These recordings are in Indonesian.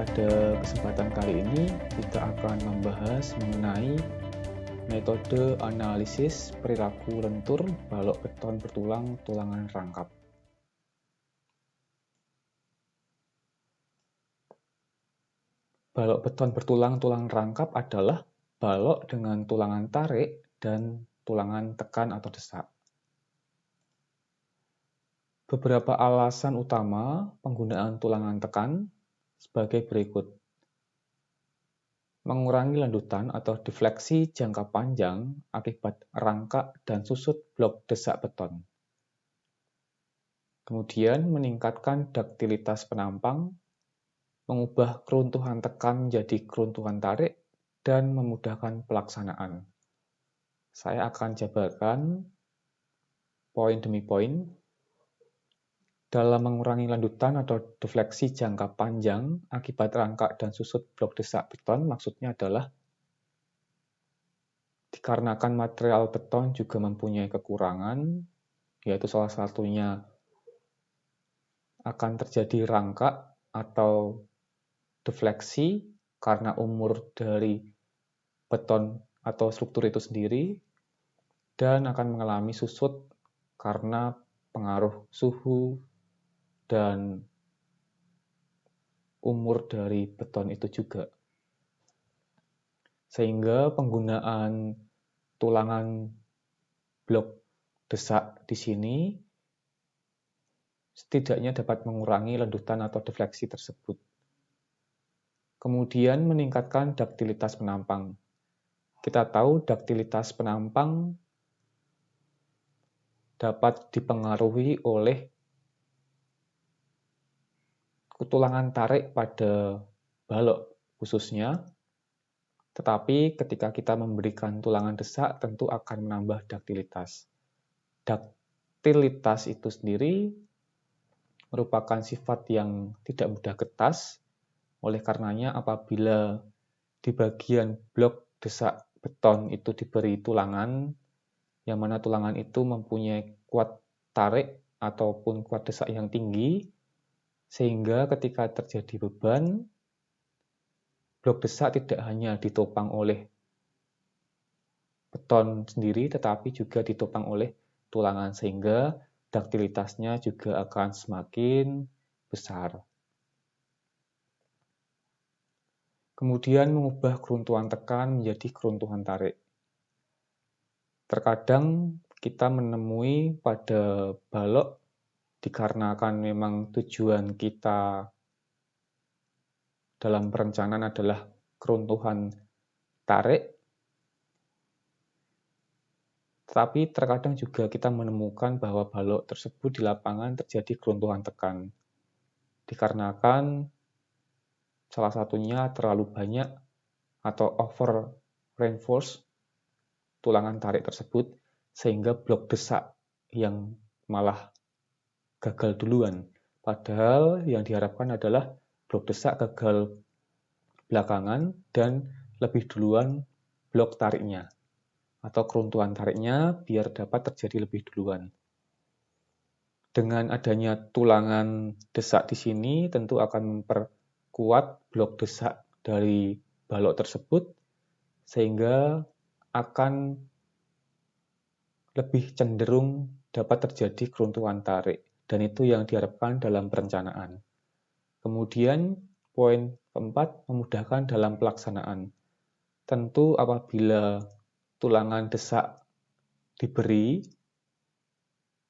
Pada kesempatan kali ini, kita akan membahas mengenai metode analisis perilaku lentur balok beton bertulang tulangan rangkap. Balok beton bertulang tulangan rangkap adalah balok dengan tulangan tarik dan tulangan tekan atau desak. Beberapa alasan utama penggunaan tulangan tekan sebagai berikut. Mengurangi landutan atau defleksi jangka panjang akibat rangkak dan susut blok desak beton. Kemudian meningkatkan daktilitas penampang, mengubah keruntuhan tekan menjadi keruntuhan tarik, dan memudahkan pelaksanaan. Saya akan jabarkan poin demi poin. Dalam mengurangi landutan atau defleksi jangka panjang akibat rangkak dan susut blok desak beton, maksudnya adalah dikarenakan material beton juga mempunyai kekurangan, yaitu salah satunya akan terjadi rangkak atau defleksi karena umur dari beton atau struktur itu sendiri, dan akan mengalami susut karena pengaruh suhu dan umur dari beton itu juga. Sehingga penggunaan tulangan blok desak di sini setidaknya dapat mengurangi landutan atau defleksi tersebut. Kemudian meningkatkan daktilitas penampang. Kita tahu daktilitas penampang dapat dipengaruhi oleh tulangan tarik pada balok khususnya, tetapi ketika kita memberikan tulangan desak tentu akan menambah daktilitas. Daktilitas itu sendiri merupakan sifat yang tidak mudah getas, oleh karenanya apabila di bagian blok desak beton itu diberi tulangan, yang mana tulangan itu mempunyai kuat tarik ataupun kuat desak yang tinggi, sehingga ketika terjadi beban, blok desak tidak hanya ditopang oleh beton sendiri, tetapi juga ditopang oleh tulangan, sehingga daktilitasnya juga akan semakin besar. Kemudian mengubah keruntuhan tekan menjadi keruntuhan tarik. Terkadang kita menemui pada balok dikarenakan memang tujuan kita dalam perencanaan adalah keruntuhan tarik, tetapi terkadang juga kita menemukan bahwa balok tersebut di lapangan terjadi keruntuhan tekan. Dikarenakan salah satunya terlalu banyak atau over reinforce tulangan tarik tersebut, sehingga blok desak yang malah gagal duluan. Padahal yang diharapkan adalah blok desak gagal belakangan dan lebih duluan blok tariknya atau keruntuhan tariknya biar dapat terjadi lebih duluan. Dengan adanya tulangan desak di sini tentu akan memperkuat blok desak dari balok tersebut, sehingga akan lebih cenderung dapat terjadi keruntuhan tarik, dan itu yang diharapkan dalam perencanaan. Kemudian poin keempat, memudahkan dalam pelaksanaan. Tentu apabila tulangan desak diberi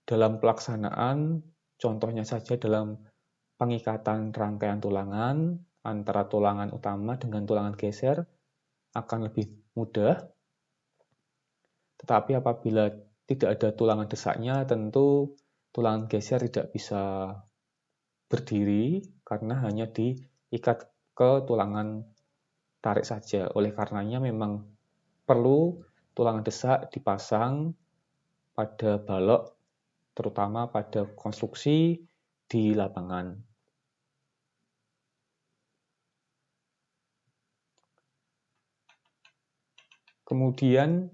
dalam pelaksanaan, contohnya saja dalam pengikatan rangkaian tulangan antara tulangan utama dengan tulangan geser akan lebih mudah. Tetapi apabila tidak ada tulangan desaknya, tentu tulangan geser tidak bisa berdiri karena hanya diikat ke tulangan tarik saja. Oleh karenanya memang perlu tulangan desak dipasang pada balok, terutama pada konstruksi di lapangan. Kemudian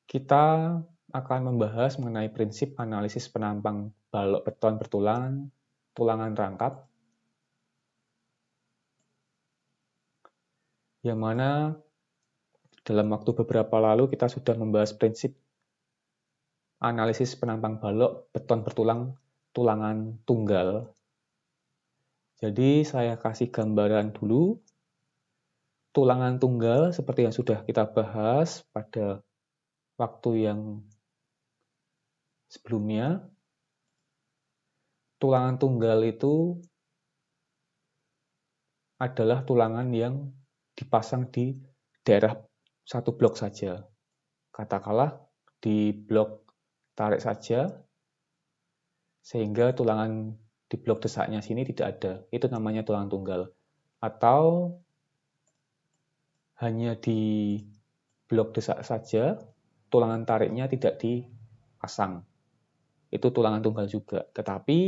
kita akan membahas mengenai prinsip analisis penampang balok beton bertulangan, tulangan rangkap. yang mana dalam waktu beberapa lalu kita sudah membahas prinsip analisis penampang balok beton bertulang tulangan tunggal. Jadi saya kasih gambaran dulu. Tulangan tunggal seperti yang sudah kita bahas pada waktu yang sebelumnya. Tulangan tunggal itu adalah tulangan yang dipasang di daerah satu blok saja. Katakanlah di blok tarik saja, sehingga tulangan di blok desaknya sini tidak ada. Itu namanya tulangan tunggal. Atau hanya di blok desak saja, tulangan tariknya tidak dipasang. Itu tulangan tunggal juga. Tetapi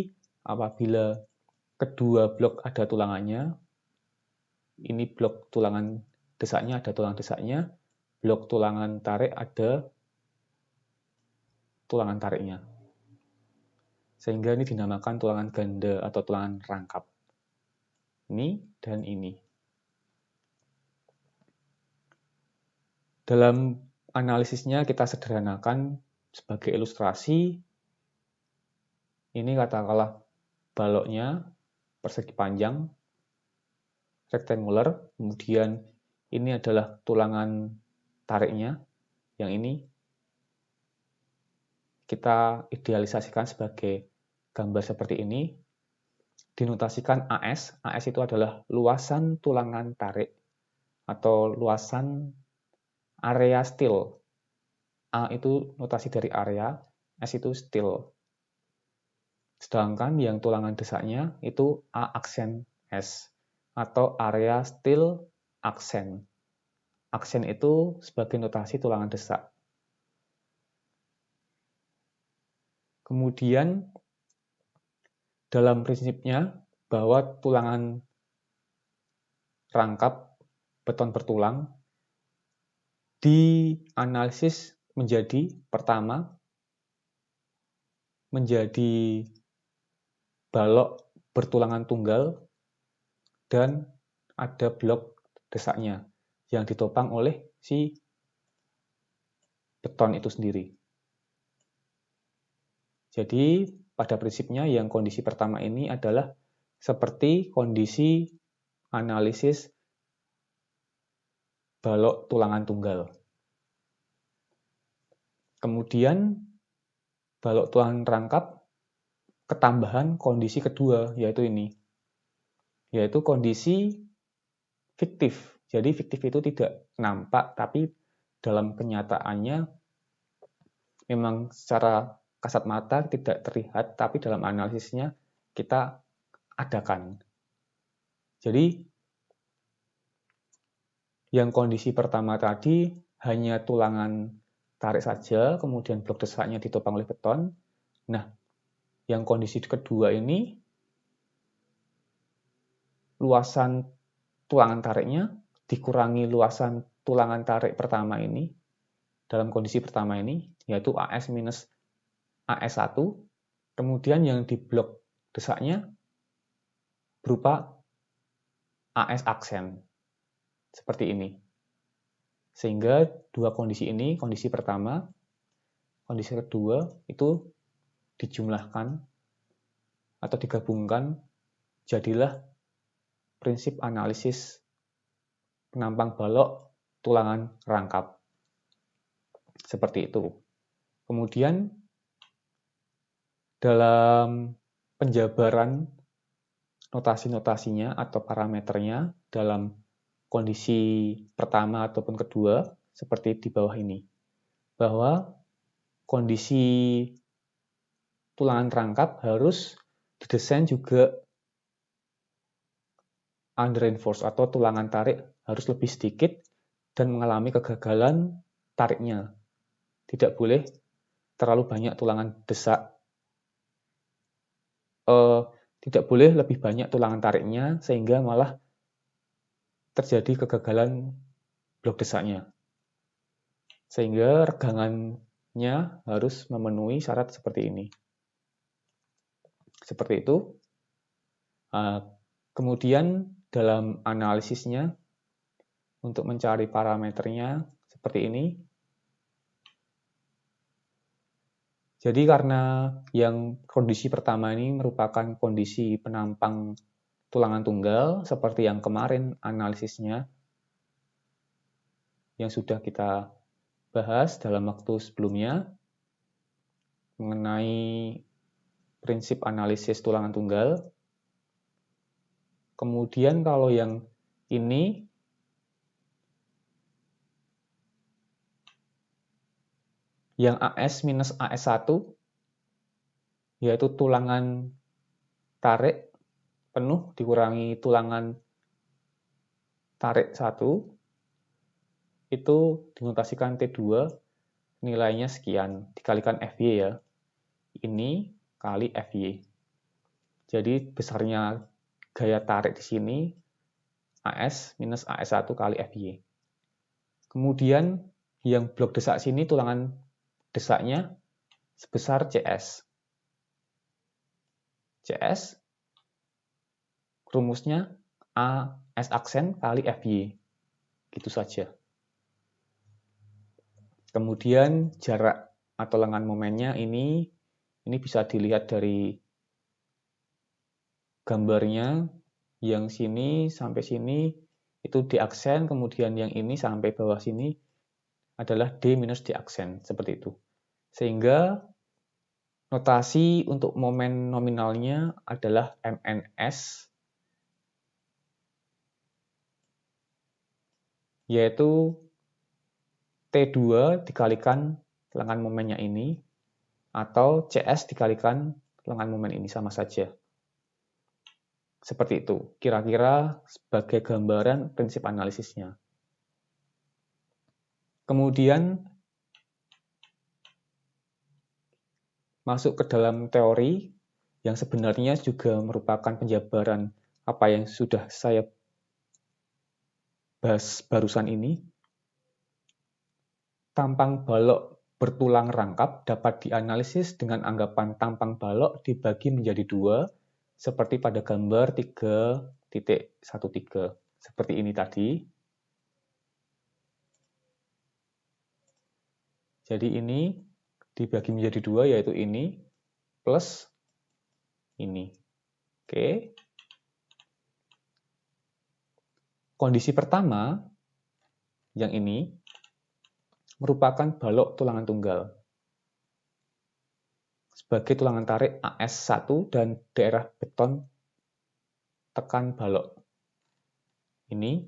apabila kedua blok ada tulangannya, ini blok tulangan desaknya ada tulangan desaknya, blok tulangan tarik ada tulangan tariknya. Sehingga ini dinamakan tulangan ganda atau tulangan rangkap. Ini dan ini. Dalam analisisnya kita sederhanakan sebagai ilustrasi. Ini katakanlah baloknya persegi panjang, rectangular, kemudian ini adalah tulangan tariknya, yang ini kita idealisasikan sebagai gambar seperti ini, dinotasikan AS. AS itu adalah luasan tulangan tarik atau luasan area steel. A itu notasi dari area, S itu steel. Sedangkan yang tulangan desaknya itu A aksen S atau area steel aksen. Aksen itu sebagai notasi tulangan desak. Kemudian dalam prinsipnya bahwa tulangan rangkap beton bertulang dianalisis menjadi pertama menjadi balok bertulangan tunggal dan ada blok desaknya yang ditopang oleh si beton itu sendiri. Jadi pada prinsipnya yang kondisi pertama ini adalah seperti kondisi analisis balok tulangan tunggal. Kemudian balok tulangan rangkap ketambahan kondisi kedua, yaitu ini. Yaitu kondisi fiktif. Jadi fiktif itu tidak nampak, tapi dalam kenyataannya memang secara kasat mata tidak terlihat, tapi dalam analisisnya kita adakan. Jadi yang kondisi pertama tadi hanya tulangan tarik saja, kemudian blok desaknya ditopang oleh beton. Nah, yang kondisi kedua ini luasan tulangan tariknya dikurangi luasan tulangan tarik pertama ini dalam kondisi pertama ini, yaitu AS minus AS1. Kemudian yang di blok desaknya berupa AS aksen. Seperti ini. Sehingga dua kondisi ini, kondisi pertama, kondisi kedua, itu dijumlahkan atau digabungkan, jadilah prinsip analisis penampang balok tulangan rangkap. Seperti itu. Kemudian, dalam penjabaran notasi-notasinya atau parameternya dalam kondisi pertama ataupun kedua, seperti di bawah ini. Bahwa kondisi tulangan rangkap harus didesain juga under-reinforced atau tulangan tarik harus lebih sedikit dan mengalami kegagalan tariknya. Tidak boleh terlalu banyak tulangan desak. Tidak boleh lebih banyak tulangan tariknya sehingga malah terjadi kegagalan blok desaknya. Sehingga regangannya harus memenuhi syarat seperti ini. Seperti itu. Kemudian dalam analisisnya untuk mencari parameternya seperti ini. Jadi karena yang kondisi pertama ini merupakan kondisi penampang tulangan tunggal, seperti yang kemarin analisisnya, yang sudah kita bahas dalam waktu sebelumnya, mengenai prinsip analisis tulangan tunggal. Kemudian kalau yang ini, yang AS minus AS1, yaitu tulangan tarik penuh dikurangi tulangan tarik 1, itu dinotasikan T2, nilainya sekian, dikalikan FY ya. Ini kali FY. Jadi besarnya gaya tarik di sini, AS minus AS1 kali FY. Kemudian yang blok desak sini tulangan desaknya sebesar CS. CS rumusnya AS aksen kali FY. Gitu saja. Kemudian jarak atau lengan momennya ini bisa dilihat dari gambarnya. Yang sini sampai sini itu D aksen, kemudian yang ini sampai bawah sini adalah D minus D aksen, seperti itu. Sehingga notasi untuk momen nominalnya adalah MNS, yaitu T2 dikalikan lengan momennya ini, atau CS dikalikan lengan momen ini, sama saja. Seperti itu, kira-kira sebagai gambaran prinsip analisisnya. Kemudian masuk ke dalam teori yang sebenarnya juga merupakan penjabaran apa yang sudah saya bahas barusan ini. Tampang balok bertulang rangkap dapat dianalisis dengan anggapan tampang balok dibagi menjadi 2, seperti pada gambar 3.13, seperti ini tadi. Jadi ini dibagi menjadi 2, yaitu ini plus ini. Oke. Kondisi pertama, yang ini, merupakan balok tulangan tunggal sebagai tulangan tarik AS1 dan daerah beton tekan balok. Ini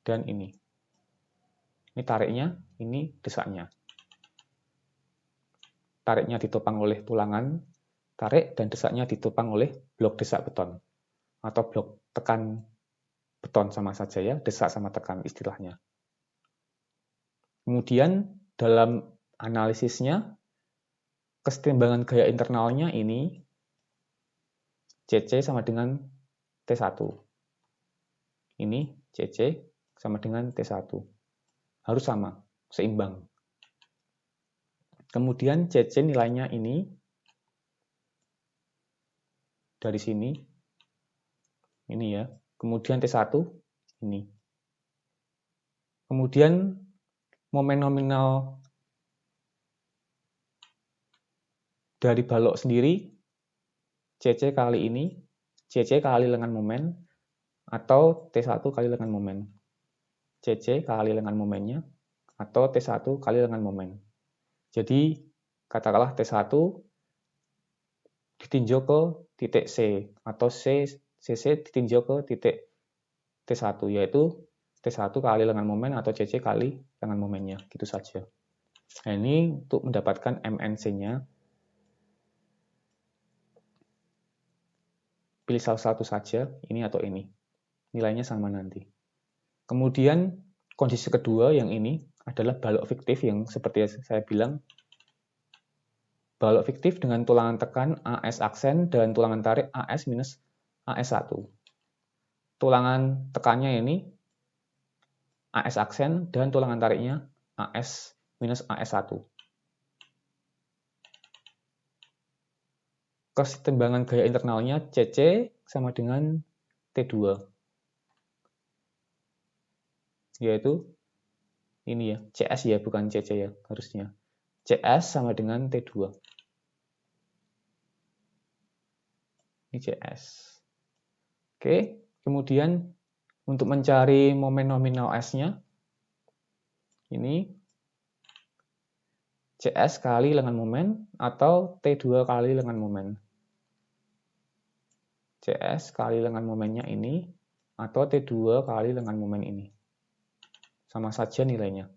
dan ini. Ini tariknya, ini desaknya. Tariknya ditopang oleh tulangan tarik dan desaknya ditopang oleh blok desak beton atau blok tekan beton, sama saja ya, desak sama tekan istilahnya. Kemudian dalam analisisnya, kesetimbangan gaya internalnya ini CC sama dengan T1. Ini CC sama dengan T1. Harus sama, seimbang. Kemudian CC nilainya ini dari sini, ini ya. Kemudian T1 ini. Kemudian momen nominal dari balok sendiri, CC kali ini, CC kali lengan momen, atau T1 kali lengan momen. CC kali lengan momennya, atau T1 kali lengan momen. Jadi, katakanlah T1 ditinjau ke titik C, atau CC ditinjau ke titik T1, yaitu T1 kali lengan momen atau CC kali lengan momennya, gitu saja. Nah, ini untuk mendapatkan MNC-nya, pilih salah satu saja, ini atau ini. Nilainya sama nanti. Kemudian, kondisi kedua yang ini adalah balok fiktif yang seperti saya bilang, balok fiktif dengan tulangan tekan AS aksen dan tulangan tarik AS minus AS1. Tulangan tekannya ini AS aksen dan tulangan tariknya AS minus AS1. Kesetimbangan gaya internalnya CC sama dengan T2. yaitu ini ya, CS ya, bukan CC ya harusnya. CS sama dengan T2. Ini CS. Oke, kemudian untuk mencari momen nominal S-nya, ini CS kali lengan momen atau T2 kali lengan momen. CS kali lengan momennya ini atau T2 kali lengan momen ini. Sama saja nilainya.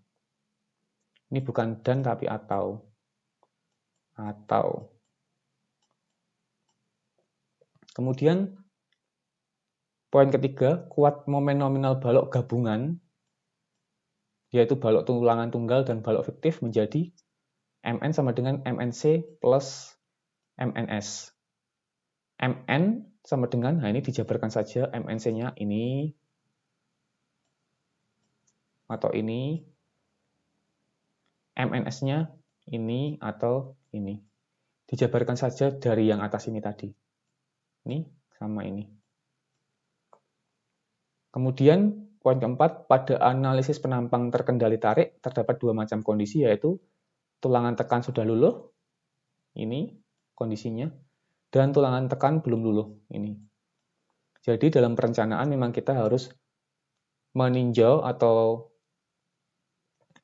Ini bukan dan tapi atau. Atau. Kemudian poin ketiga, kuat momen nominal balok gabungan, yaitu balok tulangan tunggal dan balok fiktif menjadi Mn sama dengan MnC plus MnS. Mn sama dengan, nah ini dijabarkan saja, MnC-nya ini, atau ini, MnS-nya ini, atau ini. Dijabarkan saja dari yang atas ini tadi. Ini sama ini. Kemudian, poin keempat, pada analisis penampang terkendali tarik, terdapat dua macam kondisi, yaitu tulangan tekan sudah luluh, ini kondisinya, dan tulangan tekan belum luluh, ini. Jadi dalam perencanaan memang kita harus meninjau atau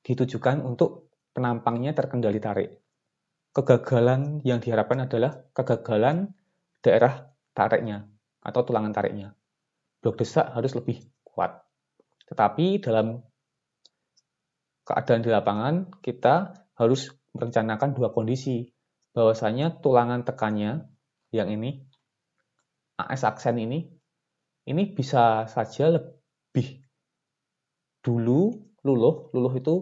ditujukan untuk penampangnya terkendali tarik. Kegagalan yang diharapkan adalah kegagalan daerah tariknya atau tulangan tariknya. Blok desak harus lebih kuat. Tetapi dalam keadaan di lapangan, kita harus merencanakan dua kondisi. Bahwasanya tulangan tekannya, yang ini, AS aksen ini bisa saja lebih dulu luluh. Luluh itu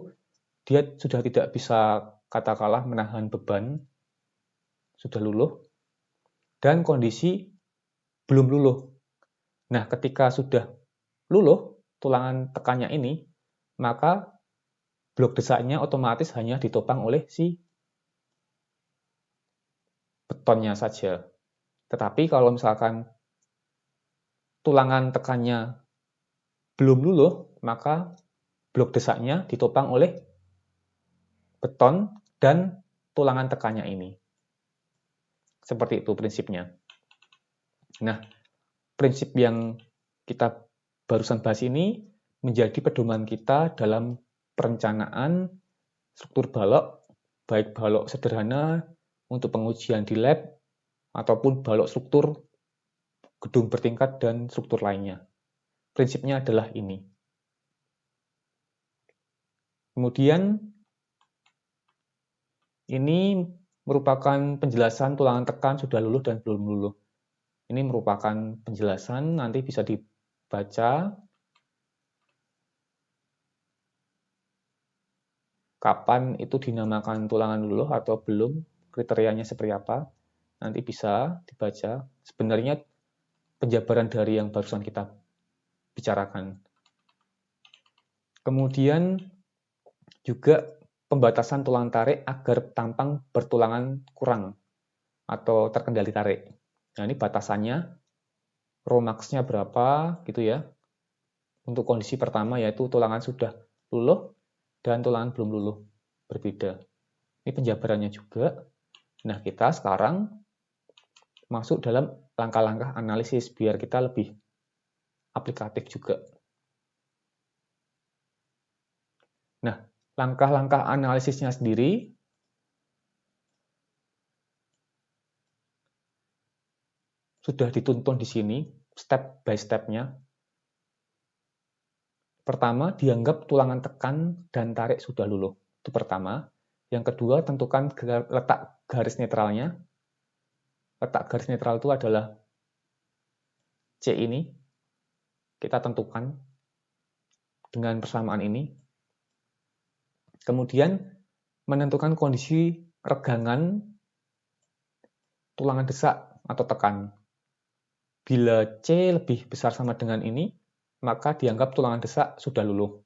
dia sudah tidak bisa katakanlah menahan beban, sudah luluh, dan kondisi belum luluh. Nah, ketika sudah luluh, tulangan tekannya ini, maka blok desaknya otomatis hanya ditopang oleh si betonnya saja. Tetapi kalau misalkan tulangan tekannya belum luluh, maka blok desaknya ditopang oleh beton dan tulangan tekannya ini. Seperti itu prinsipnya. Nah, prinsip yang kita barusan bahas ini menjadi pedoman kita dalam perencanaan struktur balok, baik balok sederhana untuk pengujian di lab, ataupun balok struktur gedung bertingkat dan struktur lainnya. Prinsipnya adalah ini. Kemudian, ini merupakan penjelasan tulangan tekan sudah luluh dan belum luluh. Ini merupakan penjelasan, nanti bisa dibaca kapan itu dinamakan tulangan luluh atau belum, kriterianya seperti apa, nanti bisa dibaca. Sebenarnya penjabaran dari yang barusan kita bicarakan. Kemudian juga pembatasan tulangan tarik agar tampang bertulangan kurang atau terkendali tarik. Nah, ini batasannya, Rho-max-nya berapa gitu ya. Untuk kondisi pertama yaitu tulangan sudah luluh dan tulangan belum luluh, berbeda. Ini penjabarannya juga. Nah, kita sekarang masuk dalam langkah-langkah analisis biar kita lebih aplikatif juga. Nah, langkah-langkah analisisnya sendiri sudah dituntun di sini, step by step-nya. Pertama, dianggap tulangan tekan dan tarik sudah luluh. Itu pertama. Yang kedua, tentukan letak garis netralnya. Letak garis netral itu adalah C ini. Kita tentukan dengan persamaan ini. Kemudian, menentukan kondisi regangan tulangan desak atau tekan. Bila C lebih besar sama dengan ini, maka dianggap tulangan desak sudah luluh.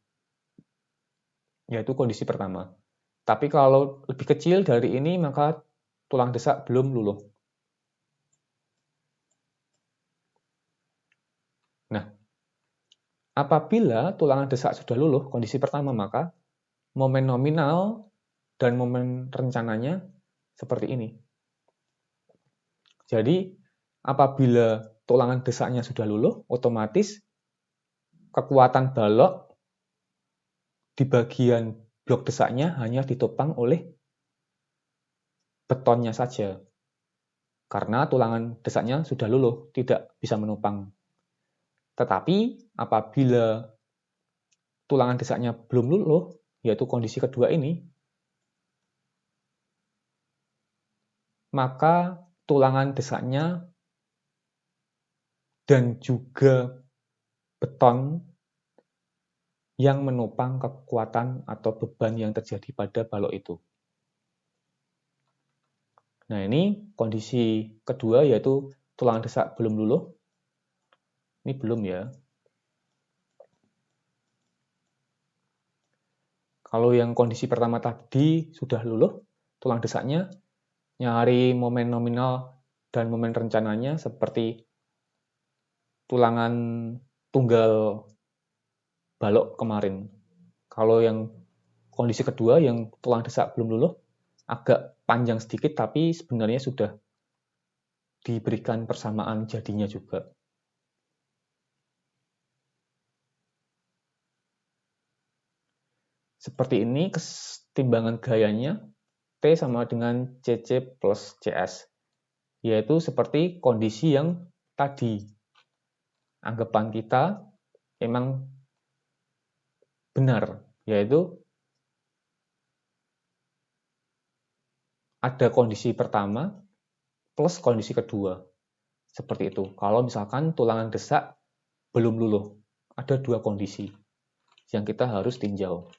Yaitu kondisi pertama. Tapi kalau lebih kecil dari ini, maka tulang desak belum luluh. Nah, Apabila tulangan desak sudah luluh, kondisi pertama, maka momen nominal dan momen rencananya seperti ini. Jadi, apabila tulangan desaknya sudah luluh, otomatis kekuatan balok di bagian blok desaknya hanya ditopang oleh betonnya saja. Karena tulangan desaknya sudah luluh, tidak bisa menopang. Tetapi, apabila tulangan desaknya belum luluh, yaitu kondisi kedua ini, maka tulangan desaknya dan juga beton yang menopang kekuatan atau beban yang terjadi pada balok itu. Nah, ini kondisi kedua, yaitu tulangan desak belum luluh. Ini belum ya. Kalau yang kondisi pertama tadi sudah luluh, tulang desaknya, nyari momen nominal dan momen rencananya seperti tulangan tunggal balok kemarin. Kalau yang kondisi kedua, yang tulang desak belum luluh, agak panjang sedikit, tapi sebenarnya sudah diberikan persamaan jadinya juga. Seperti ini kesetimbangan gayanya, T sama dengan CC plus CS, yaitu seperti kondisi yang tadi. Anggapan kita memang benar, yaitu ada kondisi pertama plus kondisi kedua. Seperti itu. Kalau misalkan tulangan desak belum luluh, ada dua kondisi yang kita harus tinjau.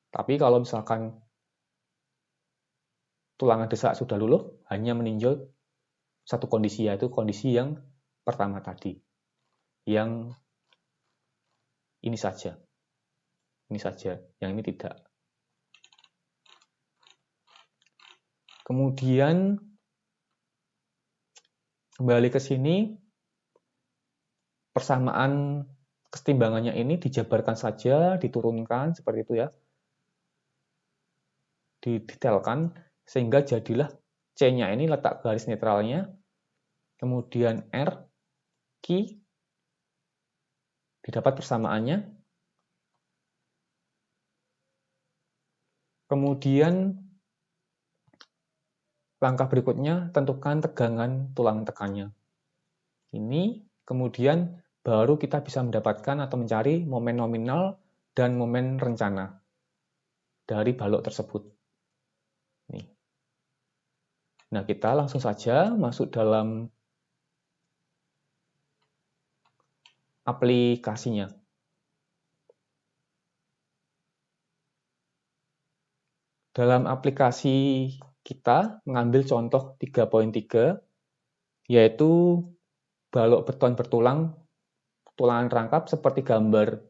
Tapi kalau misalkan tulangan desak sudah luluh, hanya meninjau satu kondisi, yaitu kondisi yang pertama tadi. Yang ini saja. Ini saja, yang ini tidak. Kemudian kembali ke sini, persamaan kesetimbangannya ini dijabarkan saja, diturunkan seperti itu ya. Didetailkan sehingga jadilah C-nya ini letak garis netralnya, kemudian R, Q, didapat persamaannya. Kemudian langkah berikutnya tentukan tegangan tulang tekannya. Ini kemudian baru kita bisa mendapatkan atau mencari momen nominal dan momen rencana dari balok tersebut. Nih. Nah, kita langsung saja masuk dalam aplikasinya. Dalam aplikasi kita mengambil contoh 3.3, yaitu balok beton bertulang, tulangan rangkap seperti gambar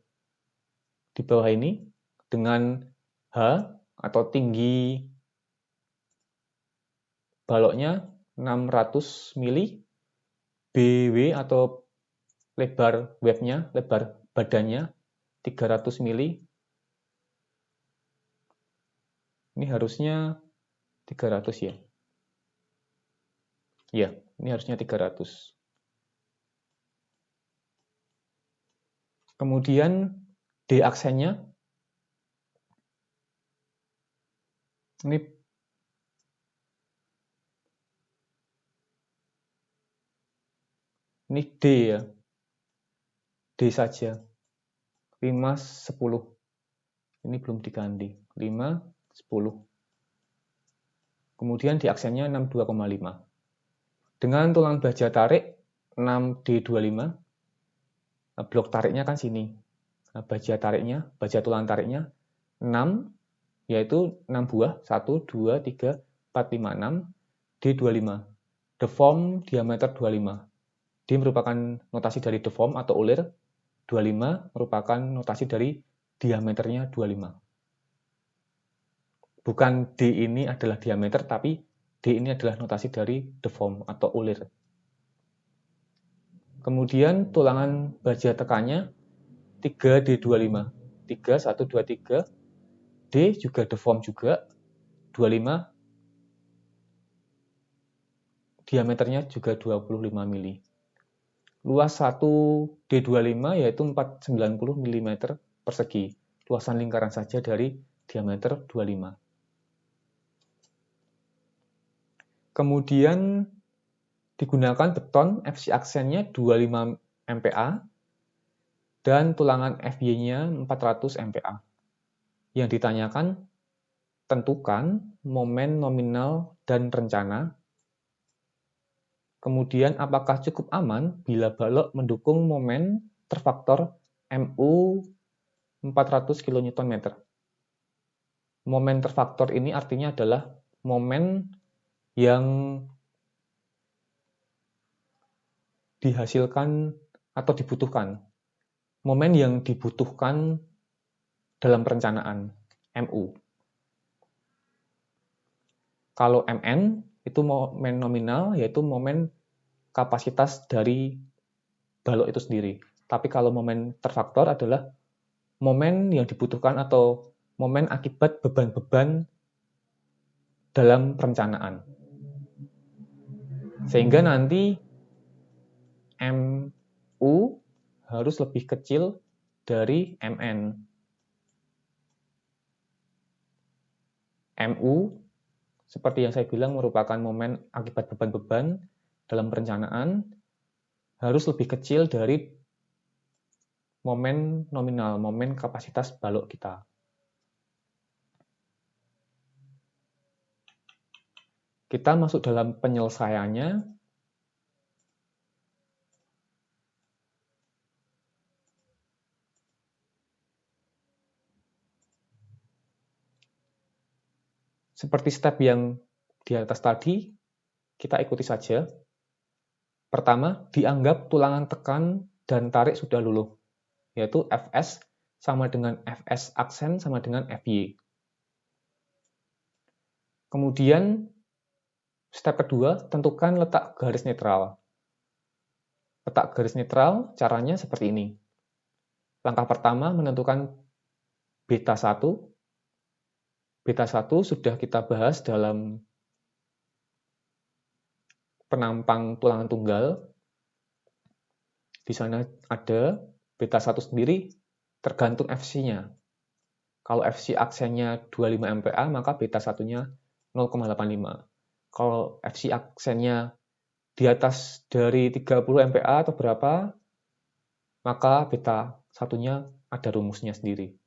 di bawah ini, dengan H atau tinggi baloknya 600 mili, BW atau lebar webnya, lebar badannya 300 mili. Ini harusnya 300 ya. Ya, ini harusnya 300. Kemudian D aksennya, ini D ya, D saja, 5, 10. Ini belum diganti, 5, 10. Kemudian di aksennya 62,5. Dengan tulang baja tarik 6D25, blok tariknya kan sini. Baja tariknya, baja tulang tariknya 6, yaitu 6 buah, 1, 2, 3, 4, 5, 6, D25. Deform diameter 25. D merupakan notasi dari deform atau ulir, 25 merupakan notasi dari diameternya 25. Bukan D ini adalah diameter, tapi D ini adalah notasi dari deform atau ulir. Kemudian tulangan baja tekannya 3D25. 3, 1, 2, 3. D juga deform juga. 25. Diameternya juga 25 mili. Luas 1D25 yaitu 490 mm persegi. Luasan lingkaran saja dari diameter 25. Kemudian digunakan beton FC aksennya 25 MPa dan tulangan FY-nya 400 MPa. Yang ditanyakan, tentukan momen nominal dan rencana. Kemudian apakah cukup aman bila balok mendukung momen terfaktor MU 400 kN. Momen terfaktor ini artinya adalah momen yang dihasilkan atau dibutuhkan. Momen yang dibutuhkan dalam perencanaan, MU. Kalau MN itu momen nominal, yaitu momen kapasitas dari balok itu sendiri. Tapi kalau momen terfaktor adalah momen yang dibutuhkan atau momen akibat beban-beban dalam perencanaan. Sehingga nanti MU harus lebih kecil dari MN. MU, seperti yang saya bilang, merupakan momen akibat beban-beban dalam perencanaan, harus lebih kecil dari momen nominal, momen kapasitas balok kita. Kita masuk dalam penyelesaiannya. Seperti step yang di atas tadi, kita ikuti saja. Pertama, dianggap tulangan tekan dan tarik sudah luluh, yaitu Fs sama dengan Fs aksen sama dengan Fy. Kemudian, step kedua, tentukan letak garis netral. Letak garis netral caranya seperti ini. Langkah pertama, menentukan beta 1. Beta 1 sudah kita bahas dalam penampang tulangan tunggal. Di sana ada beta 1 sendiri tergantung FC-nya. Kalau FC aksennya 25 MPa, maka beta 1-nya 0,85. Kalau FC aksennya di atas dari 30 MPa atau berapa, maka beta 1-nya ada rumusnya sendiri.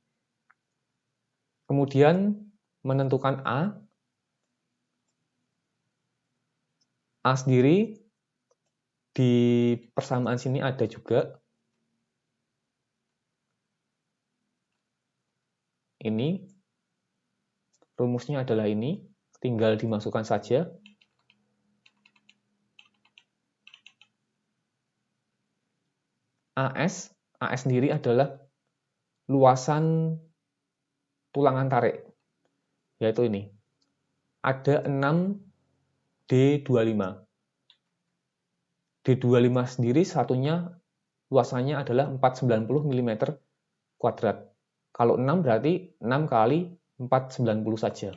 Kemudian menentukan A. A sendiri di persamaan sini ada juga. Ini rumusnya adalah ini, tinggal dimasukkan saja. AS sendiri adalah luasan tulangan tarik, yaitu ini. Ada 6D25. D25 sendiri satunya luasannya adalah 490 mm kuadrat. Kalau 6 berarti 6 kali 490 saja.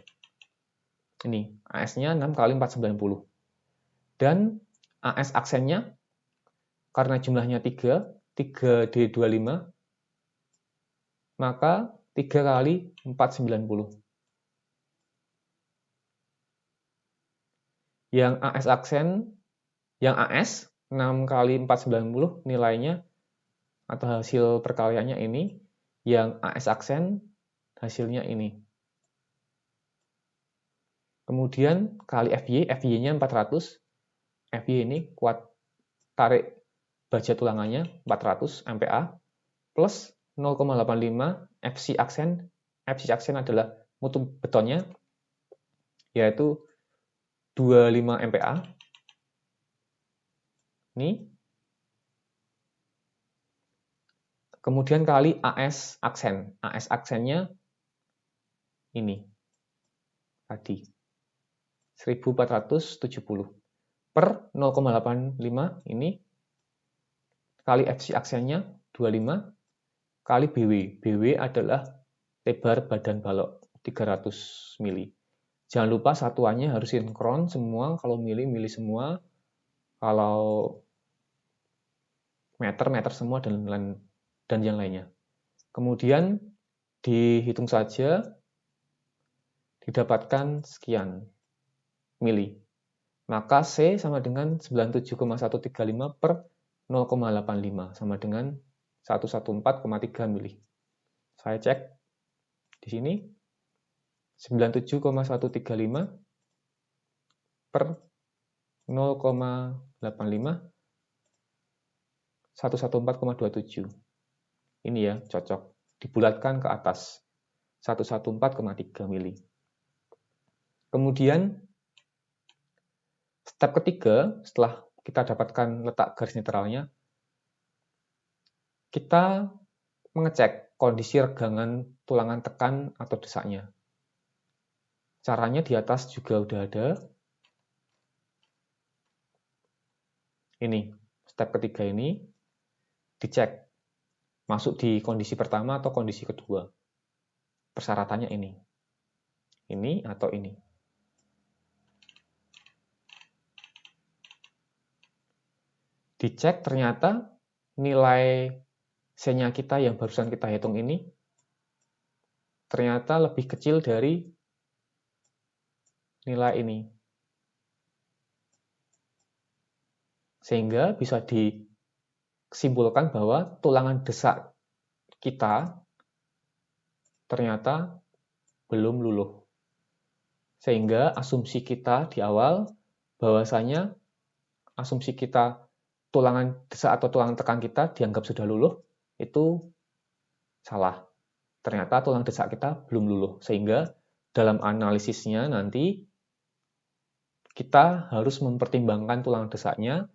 Ini, AS-nya 6 kali 490. Dan AS aksennya, karena jumlahnya 3, 3D25, maka 3 kali 490. Yang AS aksen, yang AS 6 kali 490 nilainya atau hasil perkaliannya ini, yang AS aksen hasilnya ini. Kemudian kali FY-nya 400, FY ini kuat tarik baja tulangannya 400 MPa, plus 0,85 FC aksen adalah mutu betonnya, yaitu 25 MPa. Ini. Kemudian kali AS aksen. AS aksennya ini. Tadi. 1470 per 0,85 ini kali FC aksennya 25 kali BW. BW adalah lebar badan balok 300 mili. Jangan lupa satuannya harus sinkron semua, kalau mili semua, kalau meter semua, dan yang lainnya. Kemudian dihitung saja, didapatkan sekian mili. Maka C sama dengan 97,135 per 0,85, sama dengan 114,3 mili. Saya cek di sini, 97,135 per 0,85, 114,27. Ini ya, cocok. Dibulatkan ke atas, 114,3 mili. Kemudian, step ketiga, setelah kita dapatkan letak garis netralnya, kita mengecek kondisi regangan tulangan tekan atau desaknya. Caranya di atas juga udah ada. Ini, step ketiga ini, dicek. Masuk di kondisi pertama atau kondisi kedua. Persyaratannya ini. Ini atau ini. Dicek ternyata nilai C-nya kita yang barusan kita hitung ini ternyata lebih kecil dari nilai ini. Sehingga bisa disimpulkan bahwa tulangan desak kita ternyata belum luluh. Sehingga asumsi kita di awal bahwasanya asumsi kita tulangan desak atau tulangan tekan kita dianggap sudah luluh, itu salah. Ternyata tulang desak kita belum luluh. Sehingga dalam analisisnya nanti kita harus mempertimbangkan tulang desaknya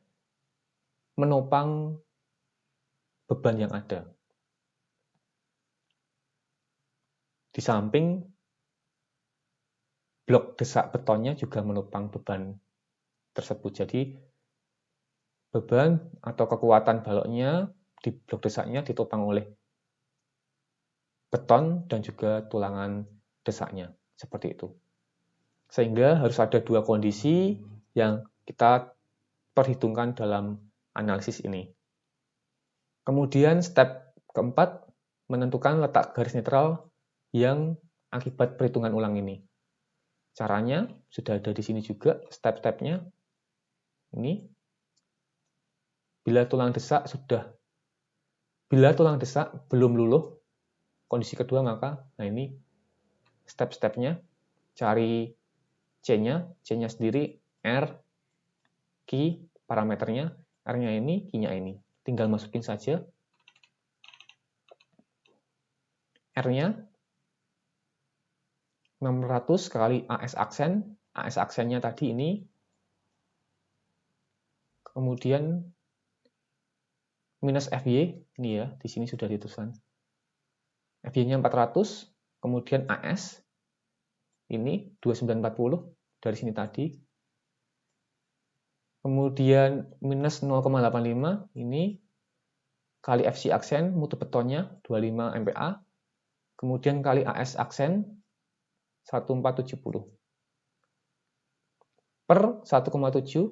menopang beban yang ada. Di samping blok desak betonnya juga menopang beban tersebut. Jadi beban atau kekuatan baloknya di blok desaknya ditopang oleh beton dan juga tulangan desaknya. Seperti itu. Sehingga harus ada dua kondisi yang kita perhitungkan dalam analisis ini. Kemudian step keempat, menentukan letak garis netral yang akibat perhitungan ulang ini. Caranya sudah ada di sini juga, step-stepnya. Ini, bila tulang desak belum luluh, kondisi kedua maka, nah ini step-stepnya, cari C-nya sendiri, R, Q, parameternya, R-nya ini, Q-nya ini. Tinggal masukin saja R-nya 600 kali AS aksen. AS aksennya tadi ini. Kemudian minus FY, ini ya, di sini sudah dituliskan. FY-nya 400, kemudian AS, ini 2940, dari sini tadi. Kemudian minus 0,85, ini kali FC aksen, mutu betonnya 25 MPa, kemudian kali AS aksen 1470. Per 1,7,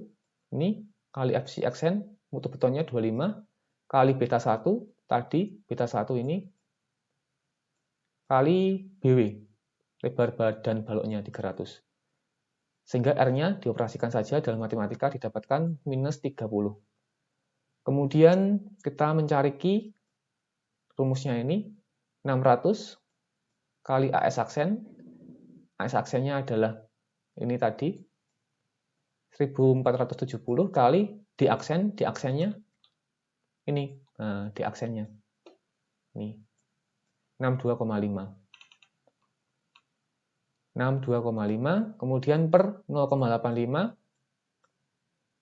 ini kali FC aksen, mutu betonnya 25, kali beta 1, tadi beta 1 ini, kali BW, lebar badan baloknya 300. Sehingga R-nya dioperasikan saja dalam matematika didapatkan minus 30. Kemudian kita mencari Q, rumusnya ini 600 kali AS aksen. AS aksennya adalah ini tadi 1470 kali D aksennya ini, nah, D aksennya ini 62,5. 62,5, kemudian per 0,85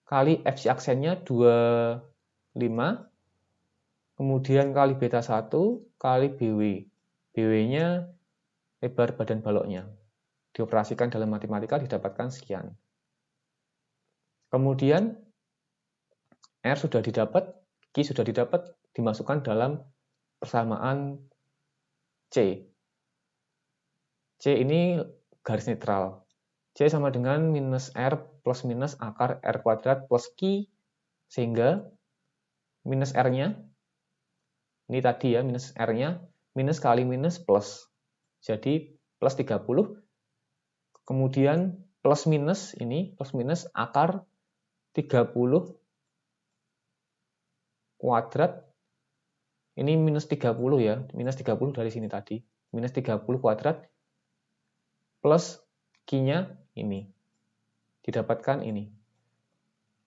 kali FC aksennya 25, kemudian kali beta 1 kali BW. BW-nya lebar badan baloknya. Dioperasikan dalam matematika didapatkan sekian. Kemudian R sudah didapat, Q sudah didapat, dimasukkan dalam persamaan C. C ini garis netral. C sama dengan minus R plus minus akar R kuadrat plus Q, sehingga minus R-nya, ini tadi ya, minus R-nya, minus kali minus plus. Jadi plus 30, kemudian plus minus, ini plus minus akar 30 kuadrat, ini minus 30 ya, minus 30 dari sini tadi, minus 30 kuadrat, plus Q-nya ini, didapatkan ini.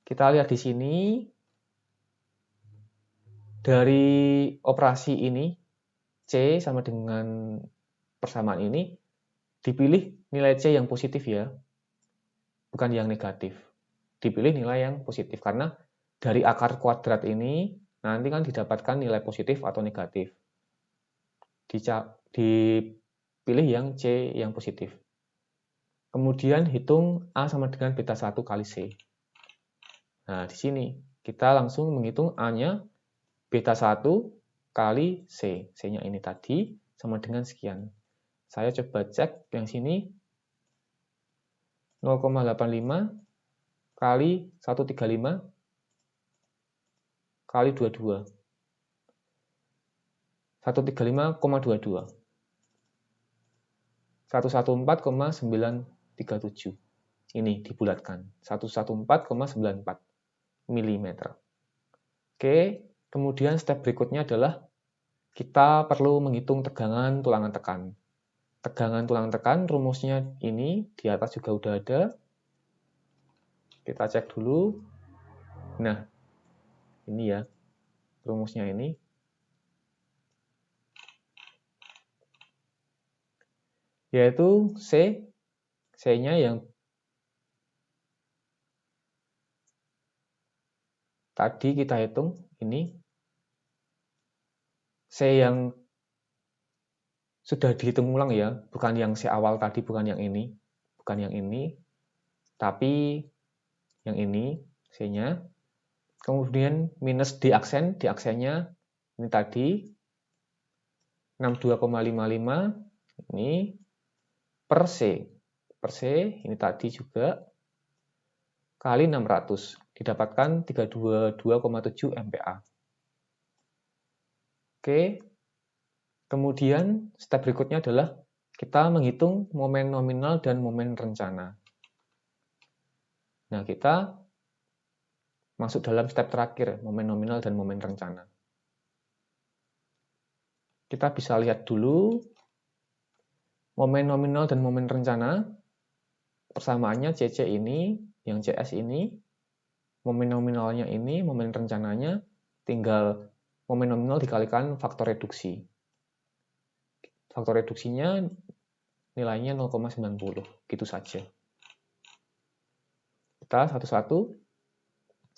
Kita lihat di sini, dari operasi ini, C sama dengan persamaan ini, dipilih nilai C yang positif ya, bukan yang negatif. Dipilih nilai yang positif, karena dari akar kuadrat ini, nanti kan didapatkan nilai positif atau negatif. Dipilih yang C yang positif. Kemudian hitung A sama dengan beta 1 kali C. Nah, di sini kita langsung menghitung A-nya beta 1 kali C. C-nya ini tadi sama dengan sekian. Saya coba cek yang sini 0,85 kali 135 kali 22. 135,22. 114,937. Ini dibulatkan. 114,94 mm. Oke, kemudian step berikutnya adalah kita perlu menghitung tegangan tulangan tekan. Tegangan tulangan tekan rumusnya ini di atas juga udah ada. Kita cek dulu. Nah, ini ya rumusnya ini. Yaitu C-nya yang tadi kita hitung, ini C yang sudah dihitung ulang ya, bukan yang C awal tadi, bukan yang ini, tapi yang ini C-nya. Kemudian minus di aksennya ini tadi 62,55 ini per C ini tadi juga kali 600 didapatkan 322,7 MPa. Oke. Kemudian step berikutnya adalah kita menghitung momen nominal dan momen rencana. Nah, kita masuk dalam step terakhir, momen nominal dan momen rencana. Kita bisa lihat dulu momen nominal dan momen rencana. Persamaannya CC ini, yang CS ini, momen nominalnya ini, momen rencananya, tinggal momen nominal dikalikan faktor reduksi. Faktor reduksinya nilainya 0,90, gitu saja. Kita satu-satu.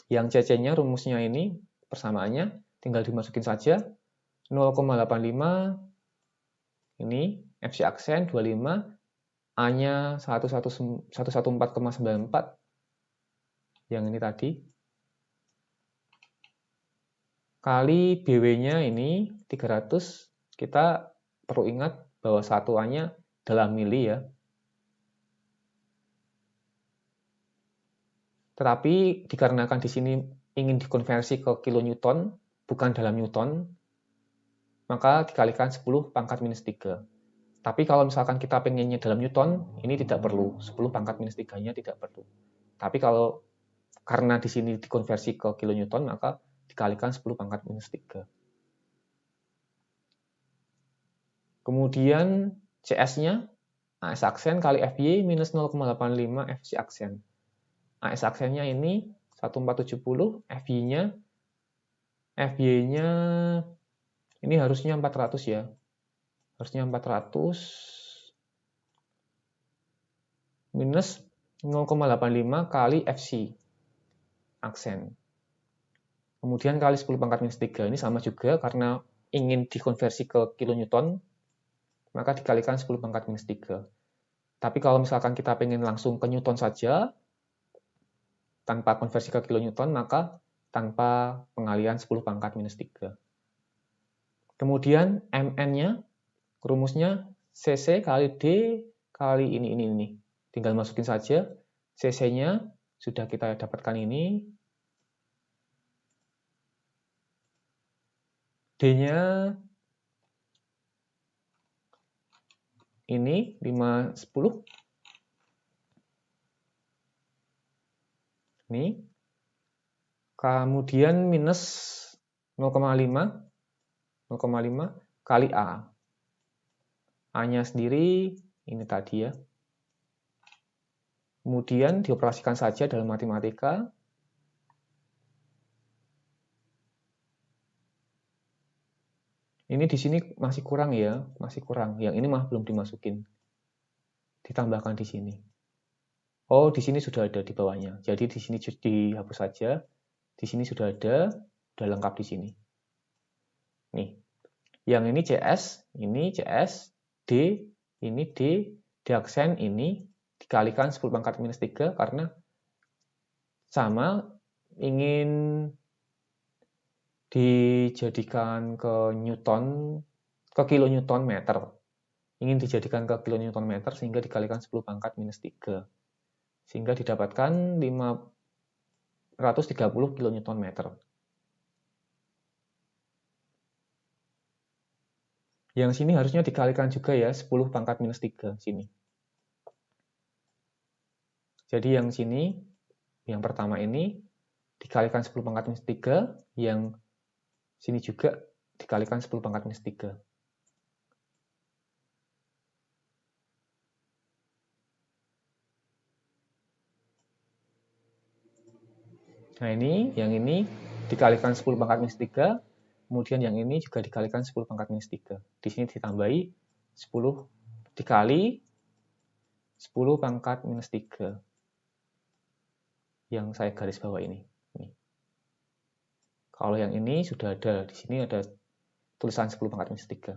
Yang CC-nya rumusnya ini, persamaannya, tinggal dimasukin saja. 0,85, ini FC aksen 25, A-nya 114,94, yang ini tadi, kali BW-nya ini 300, kita perlu ingat bahwa satuannya dalam mili ya. Tetapi dikarenakan di sini ingin dikonversi ke kilonewton, bukan dalam newton, maka dikalikan 10 pangkat minus 3. Tapi kalau misalkan kita pengennya dalam newton, ini tidak perlu. 10 pangkat minus 3-nya tidak perlu. Tapi kalau karena di sini dikonversi ke kilonewton, maka dikalikan 10 pangkat minus 3. Kemudian CS-nya, AS aksen kali FY minus 0,85 FC aksen. AS aksennya ini 1470, FY-nya ini harusnya 400 ya. Harusnya 400 minus 0,85 kali FC aksen. Kemudian kali 10 pangkat minus 3. Ini sama juga karena ingin dikonversi ke kilonewton, maka dikalikan 10 pangkat minus 3. Tapi kalau misalkan kita pengen langsung ke newton saja, tanpa konversi ke kilonewton, maka tanpa pengalihan 10 pangkat minus 3. Kemudian MN-nya, rumusnya CC kali D kali ini. Tinggal masukin saja. CC-nya sudah kita dapatkan ini. D-nya ini 5, 10. Ini. Kemudian minus 0,5 kali A. A-nya sendiri ini tadi ya. Kemudian dioperasikan saja dalam matematika. Ini di sini masih kurang ya, masih kurang. Yang ini belum dimasukin. Ditambahkan di sini. Oh, di sini sudah ada di bawahnya. Jadi di sini dihapus saja. Di sini sudah ada, sudah lengkap di sini. Nih. Yang ini CS, D, ini D, diaksen ini dikalikan 10 pangkat minus 3 karena sama ingin dijadikan ke kilonewton meter. Ingin dijadikan ke kilonewton meter sehingga dikalikan 10 pangkat minus 3. Sehingga didapatkan 530 kilonewton meter. Yang sini harusnya dikalikan juga ya, 10 pangkat minus 3 sini. Jadi yang sini, yang pertama ini dikalikan 10 pangkat minus 3, yang sini juga dikalikan 10 pangkat minus 3. Nah ini, yang ini dikalikan 10 pangkat minus 3, kemudian yang ini juga dikalikan 10 pangkat minus 3. Di sini ditambahi 10 dikali 10 pangkat minus 3. Yang saya garis bawah ini. Kalau yang ini sudah ada, di sini ada tulisan 10 pangkat minus 3.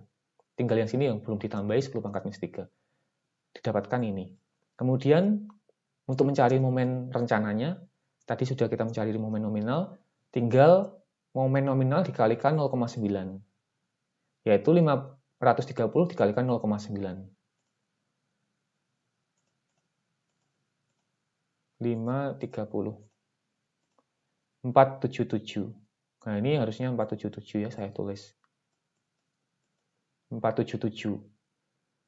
Tinggal yang sini yang belum ditambahi 10 pangkat minus 3. Didapatkan ini. Kemudian, untuk mencari momen rencananya, tadi sudah kita mencari momen nominal, tinggal momen nominal dikalikan 0,9. Yaitu 530 dikalikan 0,9. 530. 477. Nah, ini harusnya 477 ya, saya tulis. 477.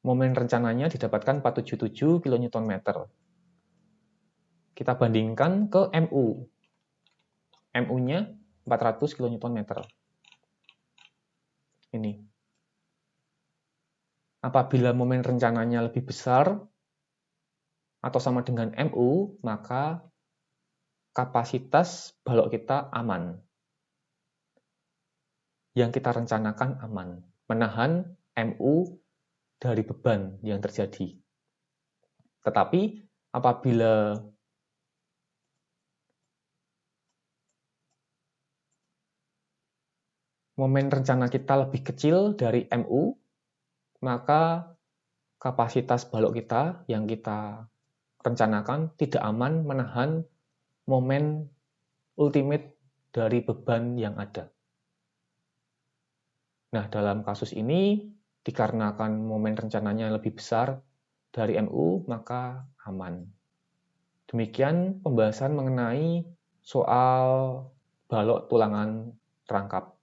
Momen rencananya didapatkan 477 kN meter. Kita bandingkan ke MU. MU-nya 400 kN meter. Ini. Apabila momen rencananya lebih besar atau sama dengan MU, maka kapasitas balok kita aman. Yang kita rencanakan aman, menahan MU dari beban yang terjadi. Tetapi apabila momen rencana kita lebih kecil dari MU, maka kapasitas balok kita yang kita rencanakan tidak aman menahan momen ultimate dari beban yang ada. Nah, dalam kasus ini, dikarenakan momen rencananya lebih besar dari MU, maka aman. Demikian pembahasan mengenai soal balok tulangan rangkap.